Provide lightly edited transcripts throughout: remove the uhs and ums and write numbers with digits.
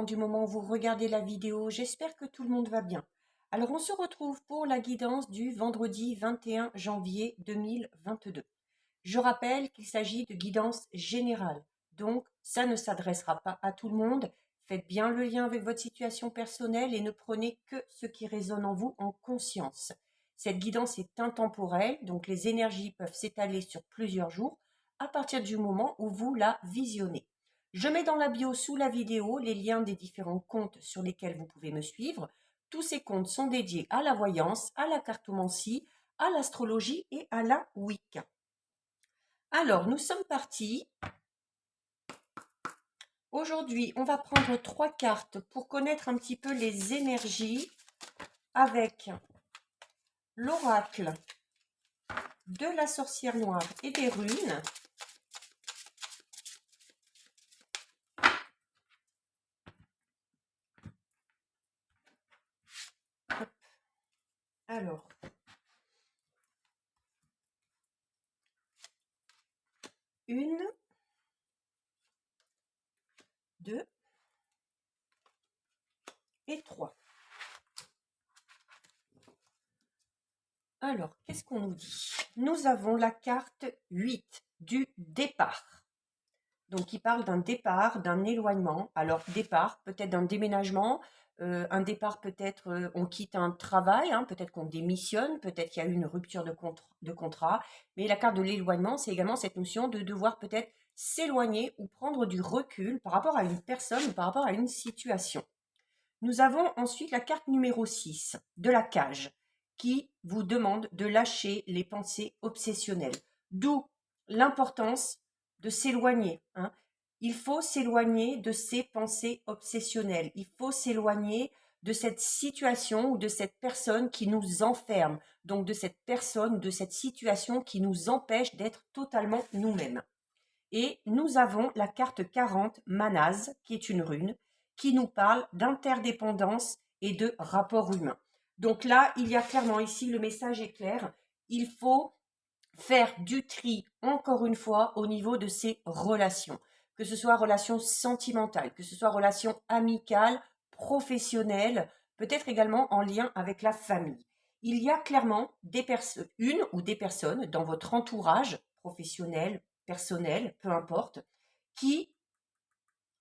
du moment où vous regardez la vidéo. J'espère que tout le monde va bien. Alors, on se retrouve pour la guidance du vendredi 21 janvier 2022. Je rappelle qu'il s'agit de guidance générale, donc ça ne s'adressera pas à tout le monde. Faites bien le lien avec votre situation personnelle et ne prenez que ce qui résonne en vous en conscience. Cette guidance est intemporelle, donc les énergies peuvent s'étaler sur plusieurs jours à partir du moment où vous la visionnez. Je mets dans la bio sous la vidéo les liens des différents comptes sur lesquels vous pouvez me suivre. Tous ces comptes sont dédiés à la voyance, à la cartomancie, à l'astrologie et à la Wicca. Alors, nous sommes partis. Aujourd'hui, on va prendre 3 cartes pour connaître un petit peu les énergies avec l'oracle de la sorcière noire et des runes. Hop. Alors, une, deux et 3. Alors, qu'est-ce qu'on nous dit? Nous avons la carte 8 du départ. Donc, il parle d'un départ, d'un éloignement. Alors, départ, peut-être d'un déménagement, un départ peut-être, on quitte un travail, hein, peut-être qu'on démissionne, peut-être qu'il y a eu une rupture de contrat. Mais la carte de l'éloignement, c'est également cette notion de devoir peut-être s'éloigner ou prendre du recul par rapport à une personne ou par rapport à une situation. Nous avons ensuite la carte numéro 6 de la cage qui vous demande de lâcher les pensées obsessionnelles. D'où l'importance de s'éloigner. Hein. Il faut s'éloigner de ces pensées obsessionnelles. Il faut s'éloigner de cette situation ou de cette personne qui nous enferme. Donc de cette personne, de cette situation qui nous empêche d'être totalement nous-mêmes. Et nous avons la carte 40, Manaz, qui est une rune, qui nous parle d'interdépendance et de rapport humain. Donc là, il y a clairement ici, le message est clair, il faut faire du tri, encore une fois, au niveau de ces relations, que ce soit relations sentimentales, que ce soit relations amicales, professionnelles, peut-être également en lien avec la famille. Il y a clairement une ou des personnes dans votre entourage professionnel, personnel, peu importe, qui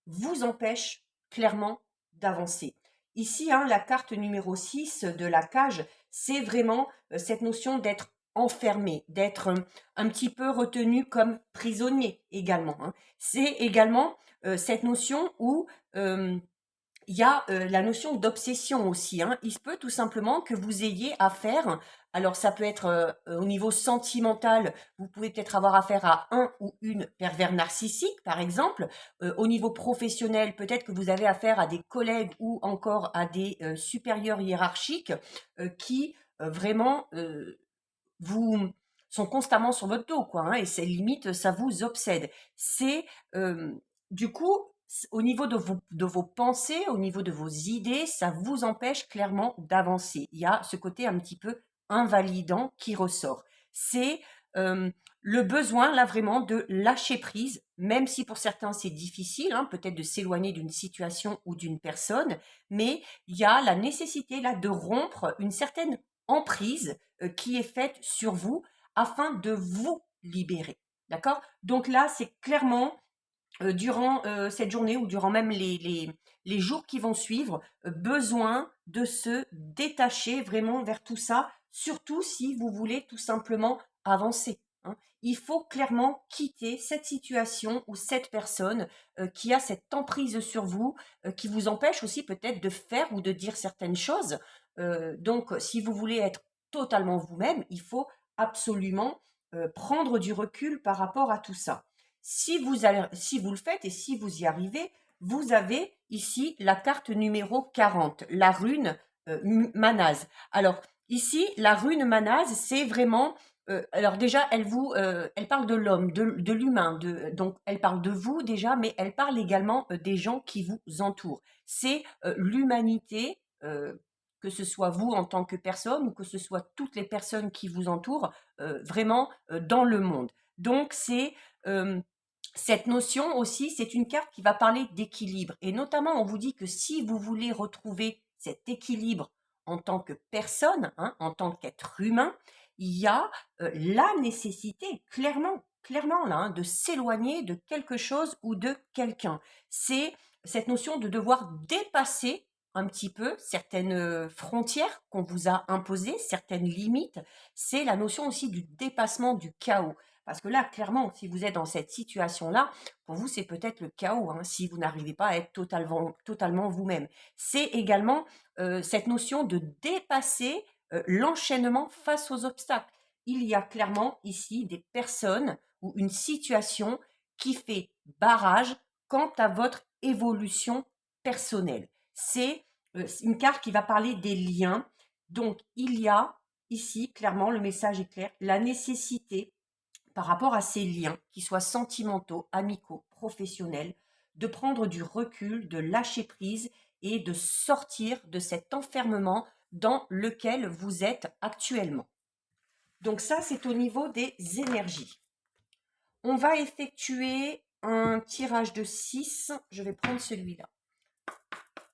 vous empêchent clairement d'avancer. Ici, hein, la carte numéro 6 de la cage, c'est vraiment cette notion d'être enfermé, d'être un petit peu retenu comme prisonnier également. Hein. C'est également cette notion où il y a la notion d'obsession aussi. Hein. Il se peut tout simplement que vous ayez affaire, alors ça peut être au niveau sentimental, vous pouvez peut-être avoir affaire à un ou une pervers narcissique, par exemple. Au niveau professionnel, peut-être que vous avez affaire à des collègues ou encore à des supérieurs hiérarchiques qui vraiment vous sont constamment sur votre dos, quoi. Hein, et c'est limite, ça vous obsède. C'est du coup au niveau de vos pensées, au niveau de vos idées, ça vous empêche clairement d'avancer. Il y a ce côté un petit peu invalidant qui ressort. C'est le besoin, là, vraiment, de lâcher prise, même si pour certains c'est difficile, hein, peut-être de s'éloigner d'une situation ou d'une personne, mais il y a la nécessité, là, de rompre une certaine emprise qui est faite sur vous afin de vous libérer. D'accord? Donc là, c'est clairement durant cette journée ou durant même les jours qui vont suivre, besoin de se détacher vraiment vers tout ça, surtout si vous voulez tout simplement avancer. Hein. Il faut clairement quitter cette situation ou cette personne qui a cette emprise sur vous, qui vous empêche aussi peut-être de faire ou de dire certaines choses. Donc, si vous voulez être totalement vous-même, il faut absolument prendre du recul par rapport à tout ça. Si vous le faites et si vous y arrivez, vous avez ici la carte numéro 40, la rune Manaz. Alors ici, la rune Manaz, c'est vraiment alors déjà, elle parle de l'homme, de l'humain, donc elle parle de vous déjà, mais elle parle également des gens qui vous entourent. C'est l'humanité, que ce soit vous en tant que personne ou que ce soit toutes les personnes qui vous entourent, vraiment dans le monde. Donc c'est Cette notion aussi, c'est une carte qui va parler d'équilibre. Et notamment, on vous dit que si vous voulez retrouver cet équilibre en tant que personne, hein, en tant qu'être humain, il y a la nécessité, clairement là, hein, de s'éloigner de quelque chose ou de quelqu'un. C'est cette notion de devoir dépasser un petit peu certaines frontières qu'on vous a imposées, certaines limites. C'est la notion aussi du dépassement du chaos. Parce que là, clairement, si vous êtes dans cette situation-là, pour vous, c'est peut-être le chaos, hein, si vous n'arrivez pas à être totalement vous-même. C'est également cette notion de dépasser l'enchaînement face aux obstacles. Il y a clairement ici des personnes ou une situation qui fait barrage quant à votre évolution personnelle. C'est une carte qui va parler des liens. Donc, il y a ici, clairement, le message est clair, la nécessité par rapport à ces liens, qu'ils soient sentimentaux, amicaux, professionnels, de prendre du recul, de lâcher prise et de sortir de cet enfermement dans lequel vous êtes actuellement. Donc ça, c'est au niveau des énergies. On va effectuer un tirage de 6. Je vais prendre celui-là.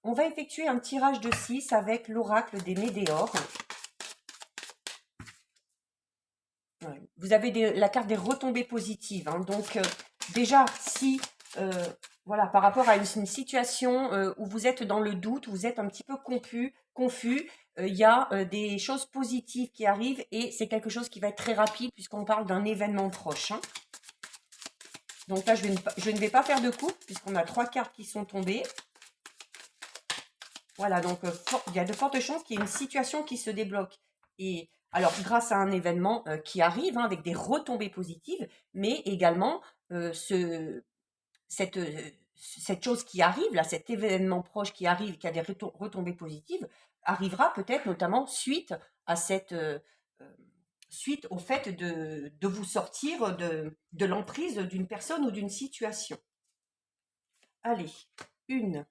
On va effectuer un tirage de 6 avec l'oracle des Médéors. Vous avez la carte des retombées positives. Hein. Donc, déjà, si, voilà, par rapport à une situation où vous êtes dans le doute, vous êtes un petit peu confus, il y a des choses positives qui arrivent et c'est quelque chose qui va être très rapide puisqu'on parle d'un événement proche. Hein. Donc là, je ne vais pas faire de coupe puisqu'on a 3 cartes qui sont tombées. Voilà, donc il y a de fortes chances qu'il y ait une situation qui se débloque. Et alors, grâce à un événement qui arrive, hein, avec des retombées positives, mais également cette, cette chose qui arrive, là, cet événement proche qui arrive, qui a des retombées positives, arrivera peut-être notamment suite à suite au fait de vous sortir de l'emprise d'une personne ou d'une situation. Allez, 1,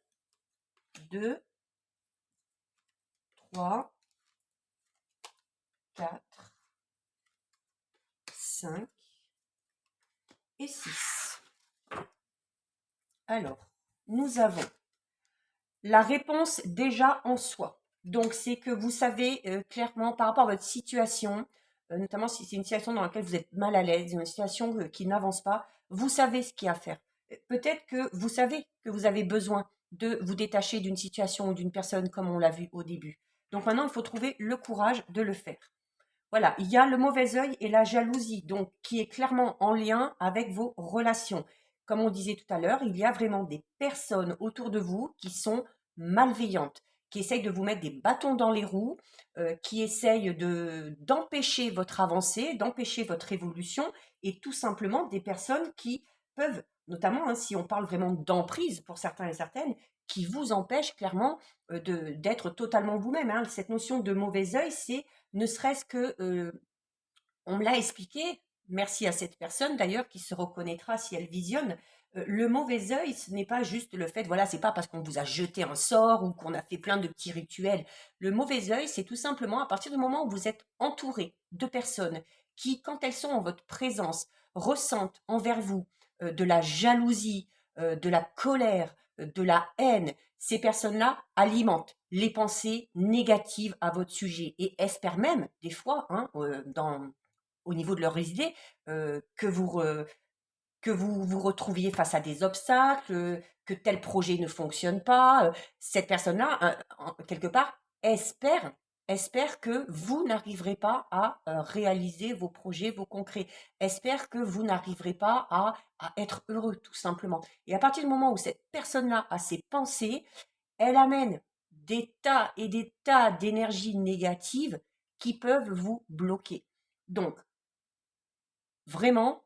2, 3, 4, 5 et 6. Alors, nous avons la réponse déjà en soi. Donc, c'est que vous savez clairement par rapport à votre situation, notamment si c'est une situation dans laquelle vous êtes mal à l'aise, une situation qui n'avance pas, vous savez ce qu'il y a à faire. Peut-être que vous savez que vous avez besoin de vous détacher d'une situation ou d'une personne comme on l'a vu au début. Donc maintenant, il faut trouver le courage de le faire. Voilà, il y a le mauvais œil et la jalousie, donc qui est clairement en lien avec vos relations. Comme on disait tout à l'heure, il y a vraiment des personnes autour de vous qui sont malveillantes, qui essayent de vous mettre des bâtons dans les roues, qui essayent d'empêcher votre avancée, d'empêcher votre évolution, et tout simplement des personnes qui peuvent, notamment hein, si on parle vraiment d'emprise pour certains et certaines, qui vous empêchent clairement d'être totalement vous-même. Hein. Cette notion de mauvais œil, c'est ne serait-ce que, on me l'a expliqué, merci à cette personne d'ailleurs qui se reconnaîtra si elle visionne, le mauvais œil, ce n'est pas juste le fait, voilà, c'est pas parce qu'on vous a jeté un sort ou qu'on a fait plein de petits rituels. Le mauvais œil, c'est tout simplement à partir du moment où vous êtes entouré de personnes qui, quand elles sont en votre présence, ressentent envers vous de la jalousie, de la colère, de la haine. Ces personnes-là alimentent les pensées négatives à votre sujet et espèrent même, des fois, hein, au niveau de leurs idées, que vous vous retrouviez face à des obstacles, que tel projet ne fonctionne pas. Cette personne-là, quelque part, espère que vous n'arriverez pas à réaliser vos projets, vos concrets. Espère que vous n'arriverez pas à être heureux, tout simplement. Et à partir du moment où cette personne-là a ses pensées, elle amène des tas et des tas d'énergies négatives qui peuvent vous bloquer. Donc, vraiment,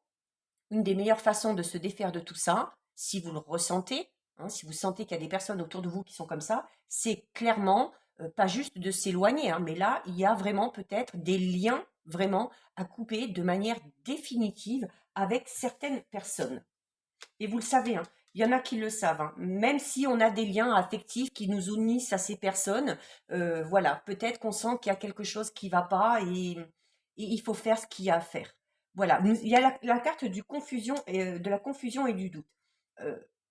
une des meilleures façons de se défaire de tout ça, si vous le ressentez, hein, si vous sentez qu'il y a des personnes autour de vous qui sont comme ça, c'est clairement pas juste de s'éloigner, hein, mais là, il y a vraiment peut-être des liens vraiment à couper de manière définitive avec certaines personnes. Et vous le savez, hein, il y en a qui le savent, hein, même si on a des liens affectifs qui nous unissent à ces personnes, voilà, peut-être qu'on sent qu'il y a quelque chose qui ne va pas et il faut faire ce qu'il y a à faire. Voilà, il y a la carte du confusion et, de la confusion et du doute.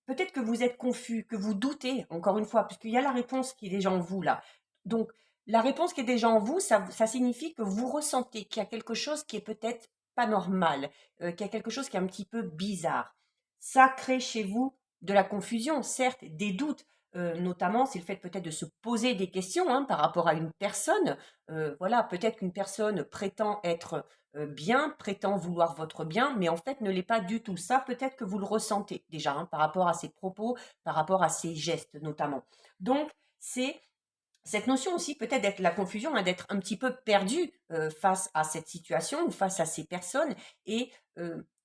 Peut-être que vous êtes confus, que vous doutez, encore une fois, puisqu'il y a la réponse qui est déjà en vous là. Donc, la réponse qui est déjà en vous, ça signifie que vous ressentez qu'il y a quelque chose qui est peut-être pas normal, qu'il y a quelque chose qui est un petit peu bizarre. Ça crée chez vous de la confusion, certes, des doutes. Notamment, c'est le fait peut-être de se poser des questions hein, par rapport à une personne. Voilà, peut-être qu'une personne prétend être bien, prétend vouloir votre bien, mais en fait ne l'est pas du tout. Ça, peut-être que vous le ressentez déjà hein, par rapport à ses propos, par rapport à ses gestes notamment. Donc, c'est cette notion aussi peut-être d'être la confusion, hein, d'être un petit peu perdu face à cette situation ou face à ces personnes et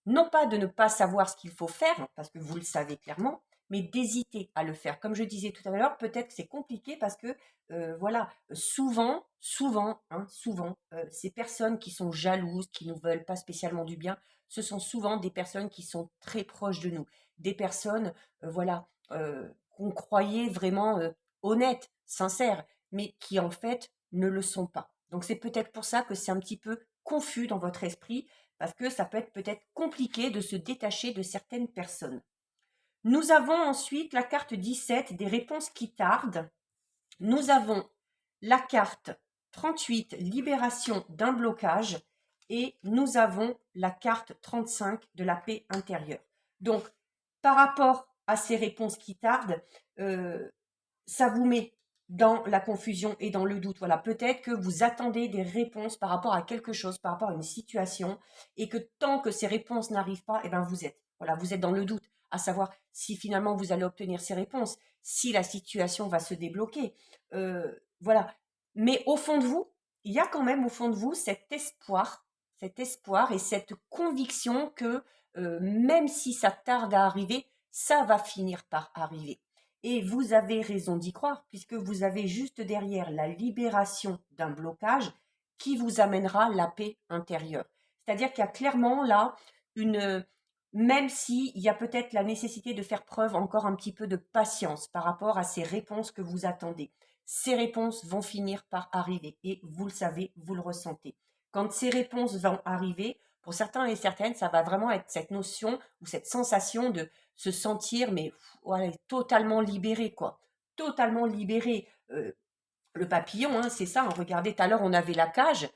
non pas de ne pas savoir ce qu'il faut faire, parce que vous le savez clairement, mais d'hésiter à le faire. Comme je disais tout à l'heure, peut-être que c'est compliqué parce que voilà, souvent, ces personnes qui sont jalouses, qui nous veulent pas spécialement du bien, ce sont souvent des personnes qui sont très proches de nous, des personnes, voilà, qu'on croyait vraiment honnêtes, sincères, mais qui en fait ne le sont pas. Donc c'est peut-être pour ça que c'est un petit peu confus dans votre esprit, parce que ça peut être peut-être compliqué de se détacher de certaines personnes. Nous avons ensuite la carte 17 des réponses qui tardent. Nous avons la carte 38, libération d'un blocage, et nous avons la carte 35 de la paix intérieure. Donc, par rapport à ces réponses qui tardent, ça vous met dans la confusion et dans le doute. Voilà, peut-être que vous attendez des réponses par rapport à quelque chose, par rapport à une situation, et que tant que ces réponses n'arrivent pas, eh ben vous êtes dans le doute, à savoir si finalement vous allez obtenir ces réponses, si la situation va se débloquer. Voilà. Mais au fond de vous, il y a quand même au fond de vous cet espoir et cette conviction que même si ça tarde à arriver, ça va finir par arriver. Et vous avez raison d'y croire, puisque vous avez juste derrière la libération d'un blocage qui vous amènera la paix intérieure. C'est-à-dire qu'il y a clairement là une, même s'il y a peut-être la nécessité de faire preuve encore un petit peu de patience par rapport à ces réponses que vous attendez. Ces réponses vont finir par arriver et vous le savez, vous le ressentez. Quand ces réponses vont arriver, pour certains et certaines, ça va vraiment être cette notion ou cette sensation de se sentir mais voilà, totalement libéré quoi, totalement libéré. Le papillon, hein, c'est ça. Hein, regardez, tout à l'heure on avait la cage,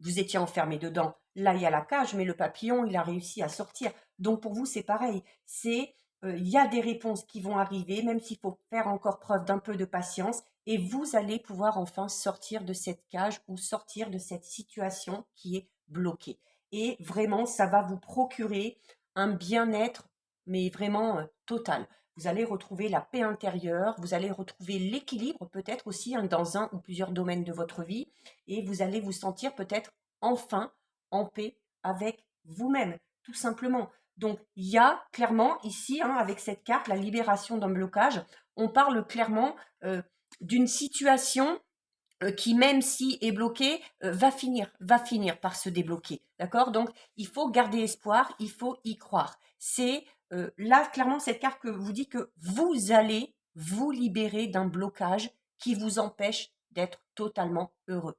vous étiez enfermé dedans. Là il y a la cage, mais le papillon il a réussi à sortir. Donc pour vous c'est pareil. C'est il y a des réponses qui vont arriver, même s'il faut faire encore preuve d'un peu de patience, et vous allez pouvoir enfin sortir de cette cage ou sortir de cette situation qui est bloquée. Et vraiment, ça va vous procurer un bien-être, mais vraiment total. Vous allez retrouver la paix intérieure, vous allez retrouver l'équilibre peut-être aussi hein, dans un ou plusieurs domaines de votre vie, et vous allez vous sentir peut-être enfin en paix avec vous-même, tout simplement. Donc, il y a clairement ici, hein, avec cette carte, la libération d'un blocage, on parle clairement d'une situation qui, même si est bloquée, va finir par se débloquer. D'accord? Donc, il faut garder espoir, il faut y croire. C'est là, clairement, cette carte que vous dit que vous allez vous libérer d'un blocage qui vous empêche d'être totalement heureux.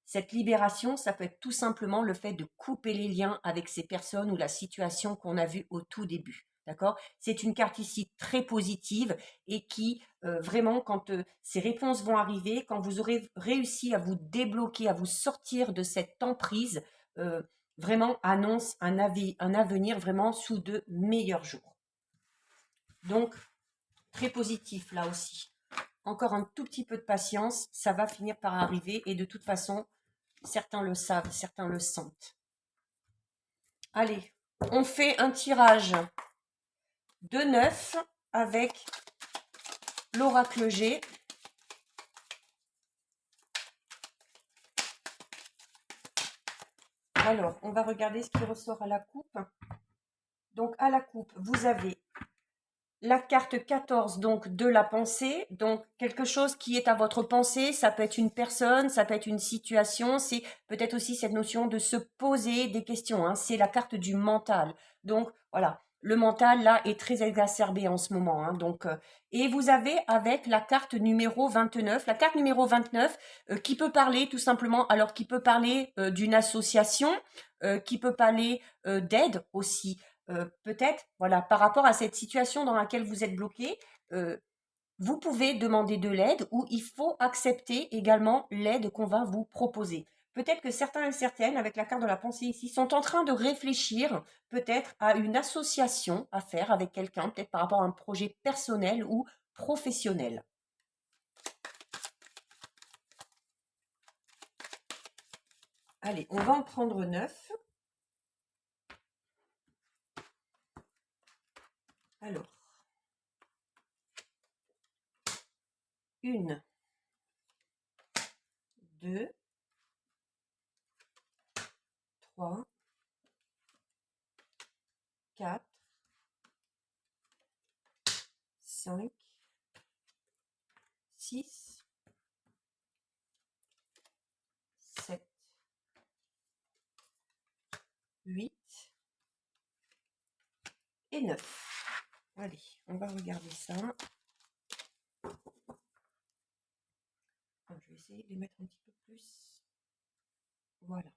Cette libération, ça peut être tout simplement le fait de couper les liens avec ces personnes ou la situation qu'on a vue au tout début. D'accord? C'est une carte ici très positive et qui, vraiment, quand ces réponses vont arriver, quand vous aurez réussi à vous débloquer, à vous sortir de cette emprise, euh, vraiment annonce un avenir vraiment sous de meilleurs jours. Donc, très positif là aussi. Encore un tout petit peu de patience, ça va finir par arriver et de toute façon, certains le savent, certains le sentent. Allez, on fait un tirage de 9 avec l'oracle G. Alors, on va regarder ce qui ressort à la coupe. Donc, à la coupe, vous avez la carte 14, donc, de la pensée. Donc, quelque chose qui est à votre pensée, ça peut être une personne, ça peut être une situation, c'est peut-être aussi cette notion de se poser des questions. Hein. C'est la carte du mental. Donc, voilà, le mental, là, est très exacerbé en ce moment. Hein. Donc, et vous avez avec la carte numéro 29, la carte numéro 29, qui peut parler tout simplement, alors qui peut parler d'une association, qui peut parler d'aide aussi. Peut-être, voilà, par rapport à cette situation dans laquelle vous êtes bloqué, vous pouvez demander de l'aide ou il faut accepter également l'aide qu'on va vous proposer. Peut-être que certains et certaines, avec la carte de la pensée ici, sont en train de réfléchir peut-être à une association à faire avec quelqu'un, peut-être par rapport à un projet personnel ou professionnel. Allez, on va en prendre 9. Alors, 1, 2, 3, 4, 5, 6, 7, 8 et 9. Allez, on va regarder ça. Je vais essayer de les mettre un petit peu plus. Voilà.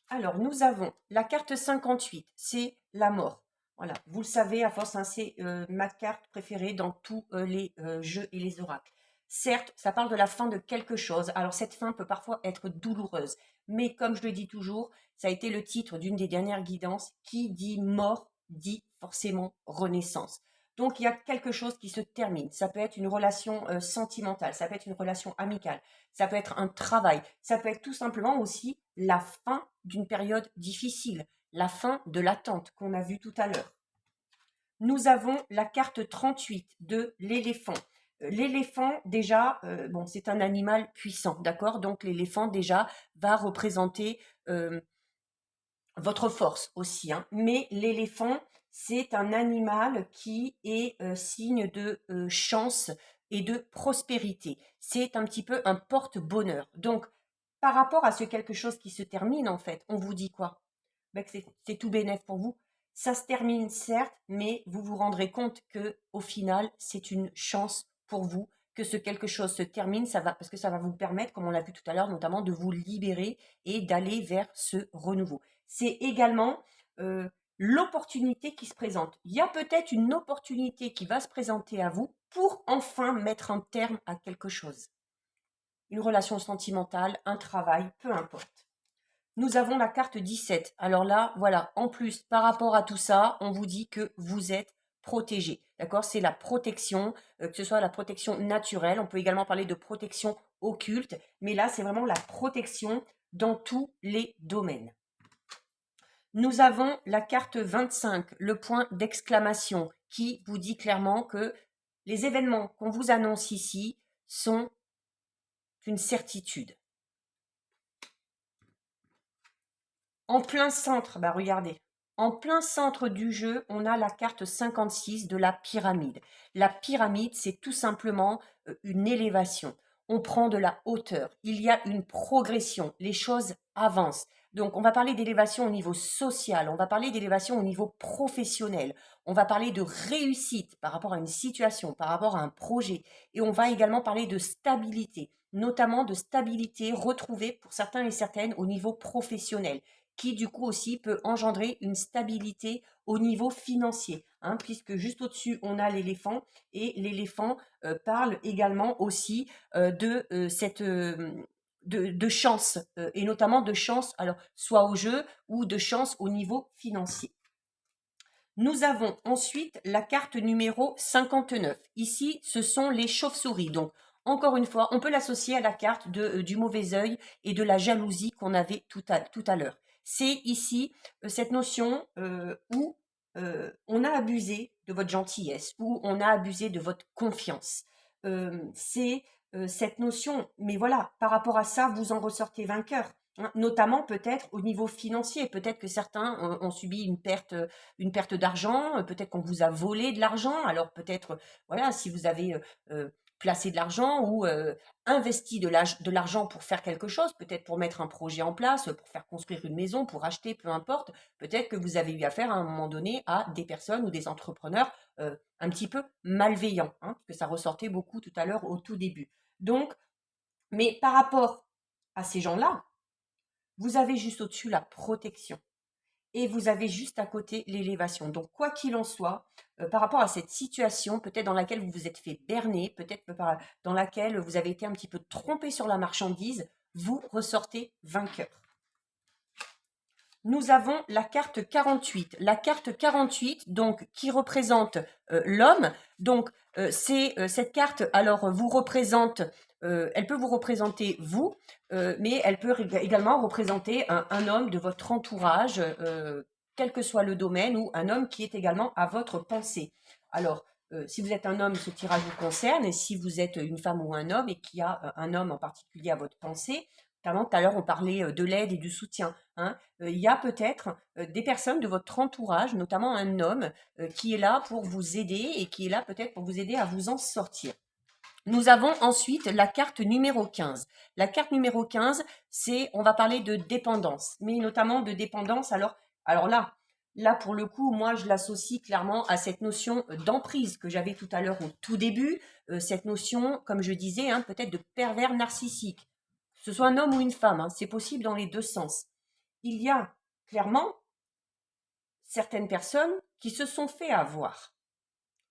Alors, nous avons la carte 58, c'est la mort. Voilà, vous le savez, à force, hein, c'est ma carte préférée dans tous les jeux et les oracles. Certes, ça parle de la fin de quelque chose. Alors, cette fin peut parfois être douloureuse. Mais comme je le dis toujours, ça a été le titre d'une des dernières guidances. Qui dit mort dit forcément renaissance. Donc, il y a quelque chose qui se termine. Ça peut être une relation sentimentale, ça peut être une relation amicale, ça peut être un travail, ça peut être tout simplement aussi la fin d'une période difficile, la fin de l'attente qu'on a vue tout à l'heure. Nous avons la carte 38 de l'éléphant. L'éléphant, déjà, bon, c'est un animal puissant, d'accord? Donc, l'éléphant, déjà, va représenter votre force aussi, hein. Mais l'éléphant, c'est un animal qui est signe de chance et de prospérité. C'est un petit peu un porte-bonheur. Donc, par rapport à ce quelque chose qui se termine, en fait, on vous dit quoi? Ben, que c'est tout bénef pour vous. Ça se termine, certes, mais vous vous rendrez compte que au final, c'est une chance pour vous que ce quelque chose se termine, ça va, parce que ça va vous permettre, comme on l'a vu tout à l'heure, notamment de vous libérer et d'aller vers ce renouveau. C'est également l'opportunité qui se présente. Il y a peut-être une opportunité qui va se présenter à vous pour enfin mettre un terme à quelque chose. Une relation sentimentale, un travail, peu importe. Nous avons la carte 17. Alors là, voilà, en plus, par rapport à tout ça, on vous dit que vous êtes protégé. D'accord? C'est la protection, que ce soit la protection naturelle, on peut également parler de protection occulte, mais là, c'est vraiment la protection dans tous les domaines. Nous avons la carte 25, le point d'exclamation, qui vous dit clairement que les événements qu'on vous annonce ici sont une certitude. En plein centre, bah regardez, en plein centre du jeu, on a la carte 56 de la pyramide. La pyramide, c'est tout simplement une élévation. On prend de la hauteur. Il y a une progression. Les choses avancent. Donc, on va parler d'élévation au niveau social, on va parler d'élévation au niveau professionnel, on va parler de réussite par rapport à une situation, par rapport à un projet, et on va également parler de stabilité, notamment de stabilité retrouvée pour certains et certaines au niveau professionnel, qui du coup aussi peut engendrer une stabilité au niveau financier, hein, puisque juste au-dessus, on a l'éléphant, et l'éléphant parle également aussi de cette de chance, et notamment de chance, alors soit au jeu ou de chance au niveau financier. Nous avons ensuite la carte numéro 59. Ici, ce sont les chauves-souris. Donc, encore une fois, on peut l'associer à la carte du mauvais œil et de la jalousie qu'on avait tout à l'heure. C'est ici cette notion où on a abusé de votre gentillesse, où on a abusé de votre confiance. C'est cette notion, mais voilà, par rapport à ça, vous en ressortez vainqueur, hein, notamment peut-être au niveau financier. Peut-être que certains ont subi une perte d'argent, peut-être qu'on vous a volé de l'argent. Alors peut-être, voilà, si vous avez placé de l'argent ou investi de l'argent pour faire quelque chose, peut-être pour mettre un projet en place, pour faire construire une maison, pour acheter, peu importe, peut-être que vous avez eu affaire à un moment donné à des personnes ou des entrepreneurs un petit peu malveillants, hein, parce que ça ressortait beaucoup tout à l'heure au tout début. Donc, mais par rapport à ces gens-là, vous avez juste au-dessus la protection. et vous avez juste à côté l'élévation. Donc, quoi qu'il en soit, par rapport à cette situation, peut-être dans laquelle vous vous êtes fait berner, peut-être dans laquelle vous avez été un petit peu trompé sur la marchandise, vous ressortez vainqueur. Nous avons la carte 48. La carte 48, donc, qui représente l'homme. Donc, cette carte, alors, vous représente, elle peut vous représenter vous, mais elle peut également représenter un homme de votre entourage, quel que soit le domaine, ou un homme qui est également à votre pensée. Alors, si vous êtes un homme, ce tirage vous concerne, et si vous êtes une femme ou un homme et qu'il y a un homme en particulier à votre pensée, notamment tout à l'heure on parlait de l'aide et du soutien, hein, il y a peut-être des personnes de votre entourage, notamment un homme, qui est là pour vous aider et qui est là peut-être pour vous aider à vous en sortir. Nous avons ensuite la carte numéro 15. La carte numéro 15, on va parler de dépendance, mais notamment de dépendance. Alors là pour le coup, moi je l'associe clairement à cette notion d'emprise que j'avais tout à l'heure au tout début, cette notion, comme je disais, hein, peut-être de pervers narcissique. Que ce soit un homme ou une femme, hein, c'est possible dans les deux sens. Il y a clairement certaines personnes qui se sont fait avoir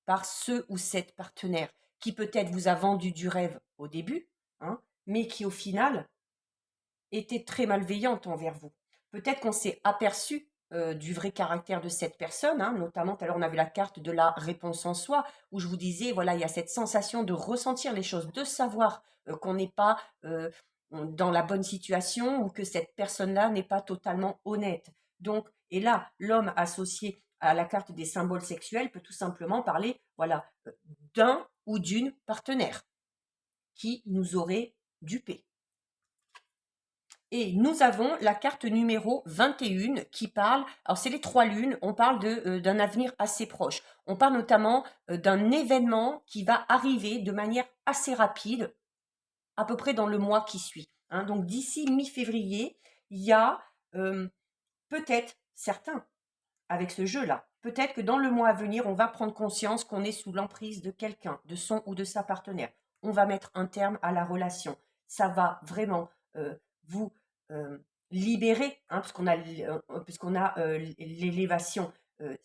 par ce ou cette partenaire qui peut-être vous a vendu du rêve au début, hein, mais qui au final était très malveillante envers vous. Peut-être qu'on s'est aperçu du vrai caractère de cette personne, hein, notamment tout à l'heure on avait la carte de la réponse en soi, où je vous disais, voilà, il y a cette sensation de ressentir les choses, de savoir qu'on n'est pas dans la bonne situation ou que cette personne-là n'est pas totalement honnête. Donc, et là, l'homme associé à la carte des symboles sexuels peut tout simplement parler, voilà, d'un ou d'une partenaire qui nous aurait dupé. Et nous avons la carte numéro 21 qui parle, alors c'est les 3 lunes, on parle d'un avenir assez proche. On parle notamment d'un événement qui va arriver de manière assez rapide, à peu près dans le mois qui suit, hein. Donc d'ici mi-février, il y a peut-être certains, avec ce jeu-là, peut-être que dans le mois à venir, on va prendre conscience qu'on est sous l'emprise de quelqu'un, de son ou de sa partenaire. On va mettre un terme à la relation. Ça va vraiment vous libérer, hein, puisqu'on a l'élévation,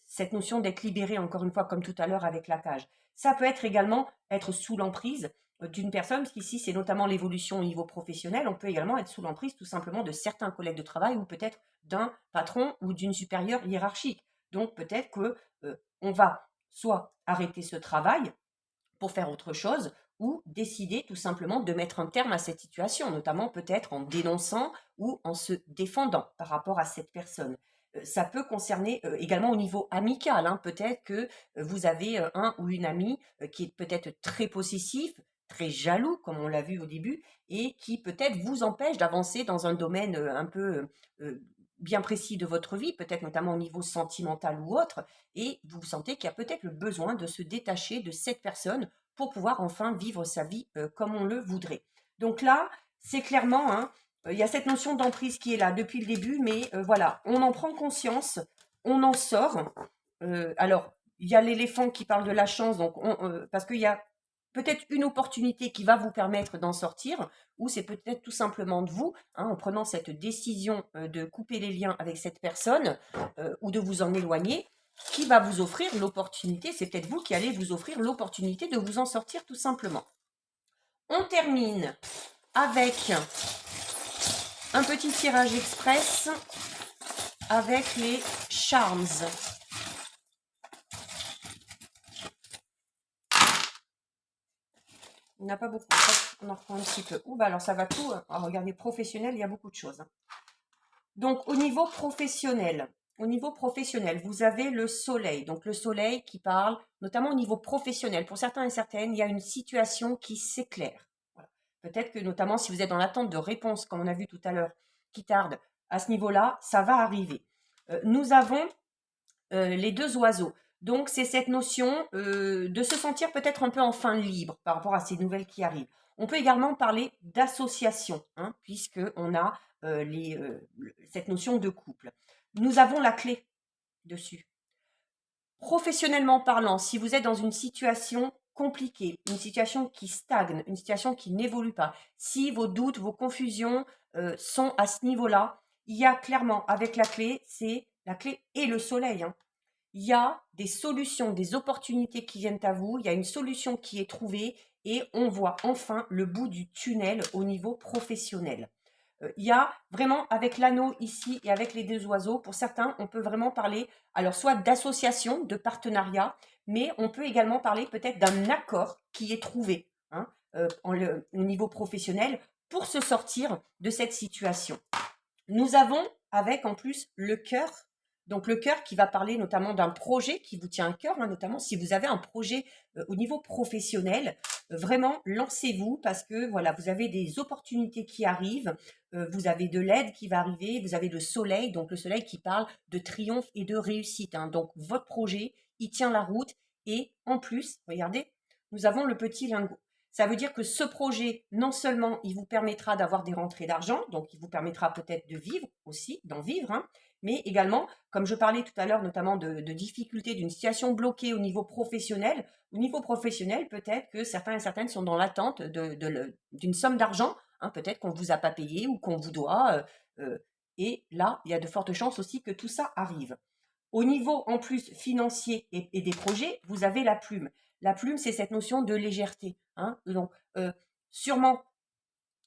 cette notion d'être libéré, encore une fois, comme tout à l'heure avec la cage. Ça peut être également être sous l'emprise d'une personne, parce qu'ici c'est notamment l'évolution au niveau professionnel. On peut également être sous l'emprise tout simplement de certains collègues de travail ou peut-être d'un patron ou d'une supérieure hiérarchique. Donc peut-être que on va soit arrêter ce travail pour faire autre chose ou décider tout simplement de mettre un terme à cette situation, notamment peut-être en dénonçant ou en se défendant par rapport à cette personne. Ça peut concerner également au niveau amical, hein. Peut-être que vous avez un ou une amie qui est peut-être très possessif, très jaloux, comme on l'a vu au début, et qui peut-être vous empêche d'avancer dans un domaine un peu bien précis de votre vie, peut-être notamment au niveau sentimental ou autre, et vous sentez qu'il y a peut-être le besoin de se détacher de cette personne pour pouvoir enfin vivre sa vie comme on le voudrait. Donc là, c'est clairement, hein, il y a cette notion d'emprise qui est là depuis le début, mais voilà, on en prend conscience, on en sort. Alors, il y a l'éléphant qui parle de la chance, donc parce qu'il y a peut-être une opportunité qui va vous permettre d'en sortir, ou c'est peut-être tout simplement de vous, hein, en prenant cette décision de couper les liens avec cette personne ou de vous en éloigner, qui va vous offrir l'opportunité, c'est peut-être vous qui allez vous offrir l'opportunité de vous en sortir tout simplement. On termine avec un petit tirage express avec les Charms. Il n'y en a pas beaucoup, on en reprend un petit peu. Ouh, bah alors ça va tout. Regardez, professionnel, il y a beaucoup de choses. Donc au niveau professionnel, vous avez le soleil. Donc le soleil qui parle, notamment au niveau professionnel. Pour certains et certaines, il y a une situation qui s'éclaire. Voilà. Peut-être que notamment si vous êtes dans l'attente de réponses, comme on a vu tout à l'heure, qui tarde, à ce niveau-là, ça va arriver. Nous avons les 2 oiseaux. Donc c'est cette notion de se sentir peut-être un peu enfin libre par rapport à ces nouvelles qui arrivent. On peut également parler d'association, hein, puisqu'on a cette notion de couple. Nous avons la clé dessus. Professionnellement parlant, si vous êtes dans une situation compliquée, une situation qui stagne, une situation qui n'évolue pas, si vos doutes, vos confusions sont à ce niveau-là, il y a clairement avec la clé, c'est la clé est le soleil, hein. Il y a des solutions, des opportunités qui viennent à vous, il y a une solution qui est trouvée et on voit enfin le bout du tunnel au niveau professionnel. Il y a vraiment, avec l'anneau ici et avec les deux oiseaux, pour certains, on peut vraiment parler, alors soit d'association, de partenariat, mais on peut également parler peut-être d'un accord qui est trouvé, hein, au niveau professionnel pour se sortir de cette situation. Nous avons avec en plus le cœur, donc le cœur qui va parler notamment d'un projet qui vous tient à cœur, hein, notamment si vous avez un projet au niveau professionnel, vraiment lancez-vous parce que voilà, vous avez des opportunités qui arrivent, vous avez de l'aide qui va arriver, vous avez le soleil, donc le soleil qui parle de triomphe et de réussite, hein. Donc votre projet, il tient la route et en plus, regardez, nous avons le petit lingot. Ça veut dire que ce projet, non seulement il vous permettra d'avoir des rentrées d'argent, donc il vous permettra peut-être de vivre aussi, d'en vivre, hein, mais également, comme je parlais tout à l'heure notamment de difficultés, d'une situation bloquée au niveau professionnel, peut-être que certains et certaines sont dans l'attente d'une somme d'argent, hein, peut-être qu'on ne vous a pas payé ou qu'on vous doit, et là, il y a de fortes chances aussi que tout ça arrive. Au niveau en plus financier et des projets, vous avez la plume. La plume, c'est cette notion de légèreté, hein. Donc, sûrement,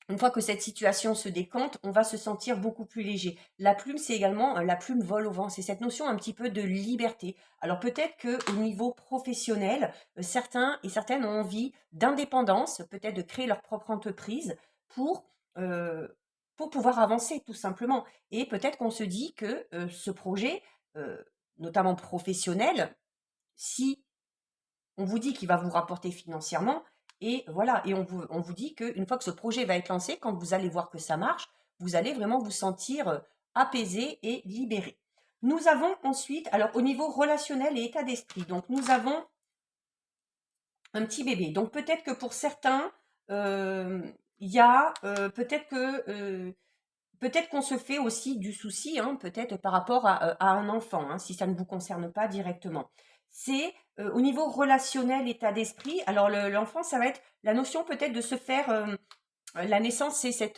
une fois que cette situation se décante, on va se sentir beaucoup plus léger. La plume, c'est également la plume vole au vent. C'est cette notion un petit peu de liberté. Alors peut-être qu'au niveau professionnel, certains et certaines ont envie d'indépendance, peut-être de créer leur propre entreprise pour, euh, pour pouvoir avancer tout simplement. Et peut-être qu'on se dit que ce projet, euh, notamment professionnel, si on vous dit qu'il va vous rapporter financièrement, et voilà, et on vous dit qu'une fois que ce projet va être lancé, quand vous allez voir que ça marche, vous allez vraiment vous sentir apaisé et libéré. Nous avons ensuite, alors au niveau relationnel et état d'esprit, donc nous avons un petit bébé. Donc peut-être que pour certains, il y a peut-être qu'on se fait aussi du souci, hein, peut-être par rapport à un enfant, hein, si ça ne vous concerne pas directement. C'est au niveau relationnel, état d'esprit. Alors l'enfant, ça va être la notion peut-être de se faire. La naissance, c'est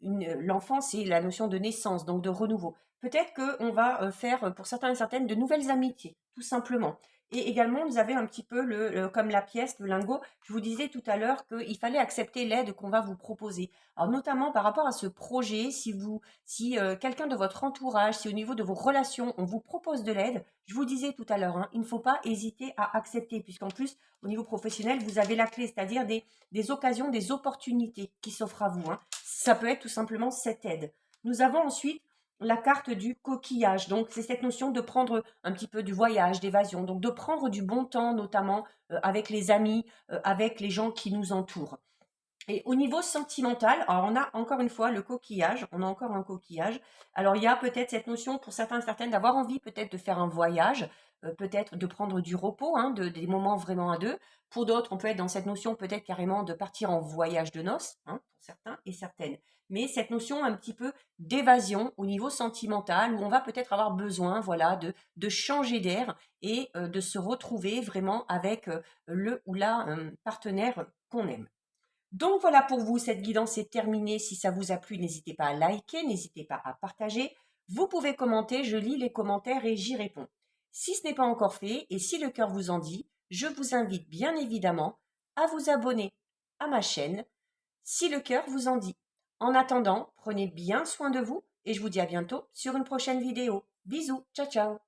l'enfant, c'est la notion de naissance, donc de renouveau. Peut-être qu'on va faire pour certains et certaines de nouvelles amitiés, tout simplement. Et également, vous avez un petit peu comme la pièce, le lingot. Je vous disais tout à l'heure qu'il fallait accepter l'aide qu'on va vous proposer. Alors notamment par rapport à ce projet, si quelqu'un de votre entourage, si au niveau de vos relations, on vous propose de l'aide, je vous disais tout à l'heure, hein, il ne faut pas hésiter à accepter, puisqu'en plus, au niveau professionnel, vous avez la clé, c'est-à-dire des occasions, des opportunités qui s'offrent à vous, hein. Ça peut être tout simplement cette aide. Nous avons ensuite la carte du coquillage. Donc, c'est cette notion de prendre un petit peu du voyage, d'évasion. Donc, de prendre du bon temps, notamment avec les amis, avec les gens qui nous entourent. Et au niveau sentimental, alors on a encore une fois le coquillage, on a encore un coquillage. Alors il y a peut-être cette notion pour certains et certaines d'avoir envie peut-être de faire un voyage, peut-être de prendre du repos, hein, des moments vraiment à deux. Pour d'autres, on peut être dans cette notion peut-être carrément de partir en voyage de noces, hein, pour certains et certaines. Mais cette notion un petit peu d'évasion au niveau sentimental, où on va peut-être avoir besoin, voilà, de changer d'air et de se retrouver vraiment avec le ou la partenaire qu'on aime. Donc voilà pour vous, cette guidance est terminée. Si ça vous a plu, n'hésitez pas à liker, n'hésitez pas à partager. Vous pouvez commenter, je lis les commentaires et j'y réponds. Si ce n'est pas encore fait et si le cœur vous en dit, je vous invite bien évidemment à vous abonner à ma chaîne si le cœur vous en dit. En attendant, prenez bien soin de vous et je vous dis à bientôt sur une prochaine vidéo. Bisous, ciao ciao.